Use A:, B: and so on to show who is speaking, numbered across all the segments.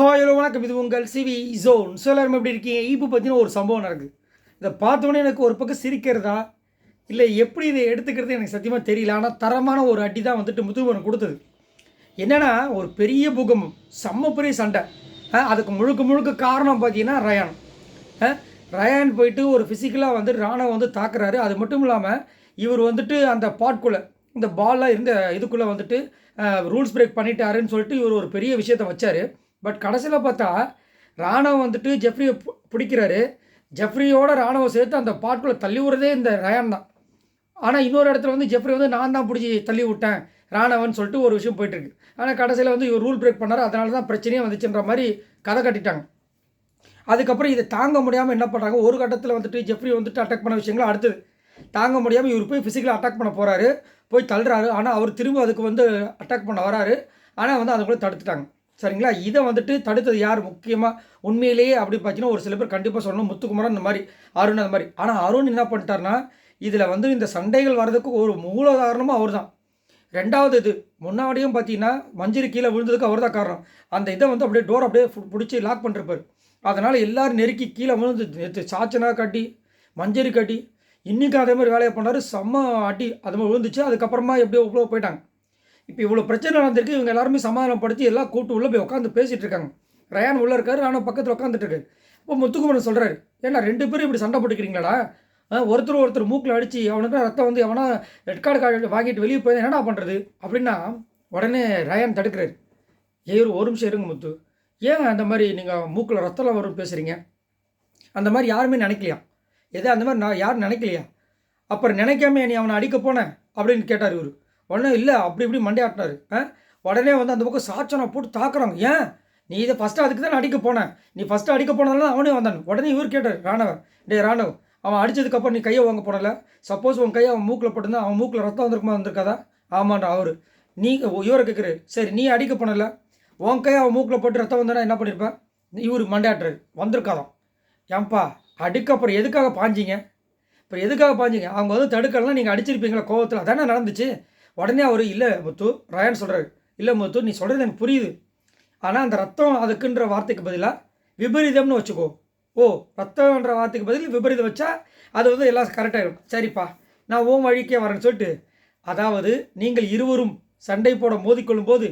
A: Hello வணக்கம், இது உங்கள் சிவி ஜோன். ஸோ எல்லாரும் எப்படி இருக்கீங்க? இப்போ பார்த்தீங்கன்னா ஒரு சம்பவம் நடக்குது. இதை பார்த்தோன்னே எனக்கு ஒரு பக்கம் சிரிக்கிறதா இல்லை எப்படி இதை எடுத்துக்கிறது எனக்கு சத்தியமாக தெரியல. ஆனால் தரமான ஒரு அடி தான் வந்துட்டு முத்துக்குமரன் கொடுத்தது. என்னென்னா ஒரு பெரிய பூகம்பம், செம்ம பெரிய சண்டை. அதுக்கு முழுக்க முழுக்க காரணம் பார்த்தீங்கன்னா ரயான். ரயான் போயிட்டு ஒரு ஃபிசிக்கலாக வந்து ராணுவம் வந்து தாக்குறாரு. அது மட்டும் இல்லாமல் இவர் வந்துட்டு அந்த பாட்குள்ளே இந்த பால்லாம் இருந்த இதுக்குள்ளே வந்துட்டு ரூல்ஸ் பிரேக் பண்ணிட்டாருன்னு சொல்லிட்டு இவர் ஒரு பெரிய விஷயத்தை வச்சார். பட் கடைசியில் பார்த்தா ராணுவம் வந்துட்டு ஜெஃப்ரியை பிடிக்கிறாரு. ஜெஃப்ரியோட ராணுவம் சேர்த்து அந்த பாட்டுக்குள்ளே தள்ளி விடுறதே இந்த ரயான் தான். ஆனால் இன்னொரு இடத்துல வந்து ஜெஃப்ரி வந்து நான் தான் பிடிச்சி தள்ளி விட்டேன் ராணுவன்னு சொல்லிட்டு ஒரு விஷயம் போயிட்டுருக்கு. ஆனால் கடைசியில் வந்து இவர் ரூல் பிரேக் பண்ணார், அதனால தான் பிரச்சனையே வந்துச்சுன்ற மாதிரி கதை கட்டிட்டாங்க. அதுக்கப்புறம் இதை தாங்க முடியாமல் என்ன பண்ணுறாங்க, ஒரு கட்டத்தில் வந்துட்டு ஜெஃப்ரி வந்துட்டு அட்டாக் பண்ண விஷயங்களும் அடுத்தது தாங்க முடியாமல் இவர் போய் ஃபிசிக்கலாக அட்டாக் பண்ண போகிறாரு, போய் தள்ளுறாரு. ஆனால் அவர் திரும்ப அதுக்கு வந்து அட்டாக் பண்ண வராரு. ஆனால் வந்து அதை கூட தடுத்துட்டாங்க. சரிங்களா? இதை வந்துட்டு தடுத்தது யார் முக்கியமாக உண்மையிலேயே அப்படி பார்த்தீங்கன்னா ஒரு சில பேர் கண்டிப்பாக சொல்லணும், முத்துக்குமரன் இந்த மாதிரி, அருண் அந்த மாதிரி. ஆனால் அருண் என்ன பண்ணிட்டார்னா இதில் வந்து இந்த சண்டைகள் வர்றதுக்கு ஒரு மூலதாரணமும் அவர் தான். ரெண்டாவது இது முன்னாடியும் பார்த்தீங்கன்னா மஞ்சரி கீழே விழுந்ததுக்கு அவர் தான் காரணம். அந்த இதை வந்து அப்படியே டோர் அப்படியே பிடிச்சி லாக் பண்ணிருப்பார். அதனால் எல்லோரும் நெருக்கி கீழே விழுந்து நேற்று சாச்சனா கட்டி மஞ்சரி கட்டி இன்றைக்கி அதே மாதிரி வேலையை பண்ணார். செம்ம அடி அது மாதிரி விழுந்துச்சு. அதுக்கப்புறமா எப்படியோ இவ்வளோ போயிட்டாங்க. இப்போ இவ்வளோ பிரச்சனை நடந்திருக்கு. இவங்க எல்லாருமே சமாதானப்படுத்தி எல்லாம் கூப்பிட்டு உள்ளே போய் உட்காந்து பேசிகிட்டு இருக்காங்க. ரயான் உள்ளே இருக்காரு, ஆனால் பக்கத்தில் உட்காந்துட்டு இருக்காரு. இப்போ முத்துக்குமரன் சொல்கிறாரு, ஏன்னா 2 பேரும் இப்படி சண்டை போட்டுக்கிறீங்களாடா? ஒருத்தர் மூக்கில் அடித்து அவனுக்கு ரத்தம் வந்து எவனா ரெட் கார்டு வாங்கிட்டு வெளியே போய் என்னடா பண்ணுறது அப்படின்னா உடனே ரயான் தடுக்கிறாரு. ஒரு நிமிஷம் இருங்க முத்து, ஏன் அந்த மாதிரி நீங்கள் மூக்கில் ரத்தம்லாம் வரும் பேசுகிறீங்க? அந்த மாதிரி யாருமே நினைக்கலையா? அந்த மாதிரி நான் யாரும் நினைக்கலையா? அப்புறம் நினைக்காம நீ அவனை அடிக்க போனேன் அப்படின்னு கேட்டார் இவர். உடனே இல்லை அப்படி இப்படி மண்டையாட்டினார். உடனே வந்து அந்த பக்கம் சாச்சனை போட்டு தாக்குறாங்க. ஏன் நீ இதை ஃபஸ்ட்டு அதுக்கு தான் அடிக்க போனேன், நீ ஃபஸ்ட்டு அடிக்க போனதால அவனே வந்தான். உடனே இவர் கேட்டார் ராணவன், ராணவ் அவன் அடித்ததுக்கப்புறம் நீ கையை வாங்க போனல, சப்போஸ் உன் கையை அவன் மூக்கில் போட்டிருந்தா அவன் மூக்கில் ரத்தம் வந்திருக்காதா? ஆமாண்டா அவர். நீ இவரை கேட்குறாரு, சரி நீ அடிக்க போனல, உன் கையை அவன் மூக்கில் போட்டு ரத்தம் வந்தா என்ன பண்ணியிருப்பேன்? இவர் மண்டையாட்டுறாரு, வந்திருக்காதான். ஏன்பா அப்புறம் எதுக்காக பாஞ்சிங்க? அப்புறம் எதுக்காக பாஞ்சிங்க? அவங்க வந்து தடுக்கலாம், நீங்கள் அடிச்சிருப்பீங்களா கோவத்தில்? அதானே நடந்துச்சு. உடனே அவர் இல்லை முத்து, ரயான் சொல்கிறார், இல்லை முத்து நீ சொல்கிறது எனக்கு புரியுது, ஆனால் அந்த ரத்தம் அதுக்குன்ற வார்த்தைக்கு பதிலாக விபரீதம்னு வச்சுக்கோ. ஓ, ரத்தம்ன்ற வார்த்தைக்கு பதில் விபரீதம் வச்சா அது வந்து எல்லாம் கரெக்டாகிடும். சரிப்பா நான் ஓம் வழிக்கே வரேன்னு சொல்லிட்டு, அதாவது நீங்கள் இருவரும் சண்டை போட மோதிக்கொள்ளும் போது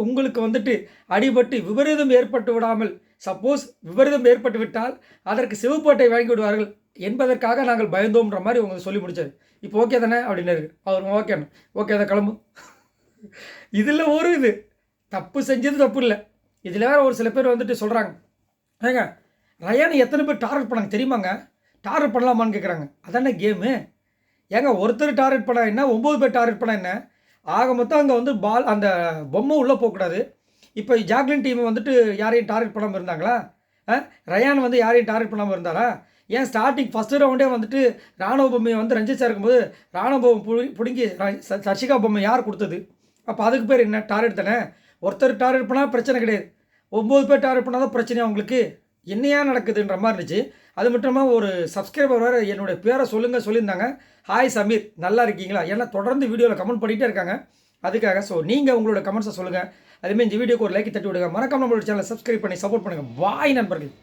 A: உங்களுக்கு வந்துட்டு அடிபட்டு விபரீதம் ஏற்பட்டு விடாமல், சப்போஸ் விபரீதம் ஏற்பட்டு விட்டால் அதற்கு சிவப்பாட்டை வழங்கி விடுவார்கள் என்பதற்காக நாங்கள் பயந்தோம்ன்ற மாதிரி உங்களுக்கு சொல்லி முடிச்சார். இப்போ ஓகே தானே அப்படின்னாரு அவர். ஓகேண்ணா, ஓகே தான் கிளம்பு. இதில் ஒரு இது தப்பு செஞ்சது தப்பு இல்லை. இதில் வேறு ஒரு சில பேர் வந்துட்டு சொல்கிறாங்க, ஏங்க ரயானை எத்தனை பேர் டார்கெட் பண்ணாங்க தெரியுமாங்க? டார்கெட் பண்ணலாமான்னு கேட்குறாங்க. அதானே கேமு. ஏங்க ஒருத்தர் டார்கெட் பண்ணால் என்ன, 9 பேர் டார்கெட் பண்ணால் என்ன? ஆக மொத்தம் அங்கே வந்து பால் அந்த பொம்மை உள்ளே போகக்கூடாது. இப்போ ஜாக்லின் டீம் வந்துட்டு யாரையும் டார்கெட் பண்ணாமல் இருந்தாங்களா? ரயான் வந்து யாரையும் டார்கெட் பண்ணாமல் இருந்தாரா? ஏன் ஸ்டார்டிங் ஃபஸ்ட்டு ரவுண்டே வந்துட்டு ராணுவ பொம்மையை வந்து ரஞ்சித் சார் இருக்கும்போது ராணுவ பொம்மை பிடுங்கி சர்ஷிகா பொம்மை யார் கொடுத்தது? அப்போ அதுக்கு பேர் என்ன, டார்கெட் தானே? ஒருத்தர் டார்கெட் பண்ணால் பிரச்சனை கிடையாது, 9 பேர் டார்கெட் பண்ணால் தான் பிரச்சனையாக உங்களுக்கு. என்னையா நடக்குதுன்ற மாதிரி இருந்துச்சு. அது மட்டும் இல்லாமல் ஒரு சப்ஸ்கிரைபர் வேறு என்னுடைய பேரை சொல்லியிருந்தாங்க. ஹாய் சமீர், நல்லா இருக்கீங்களா? ஏன்னா தொடர்ந்து வீடியோவில் கமெண்ட் பண்ணிகிட்டே இருக்காங்க. அதுக்காக ஸோ நீங்கள் உங்களோட கமெண்ட்ஸை சொல்லுங்கள். அதுமாதிரி இந்த வீடியோக்கு ஒரு லைக் தட்டி விடுங்க. மறக்காம நம்மளோட சேனலை சப்ஸ்கிரைப் பண்ணி சப்போர்ட் பண்ணுங்கள். பாய் நண்பர்கள்.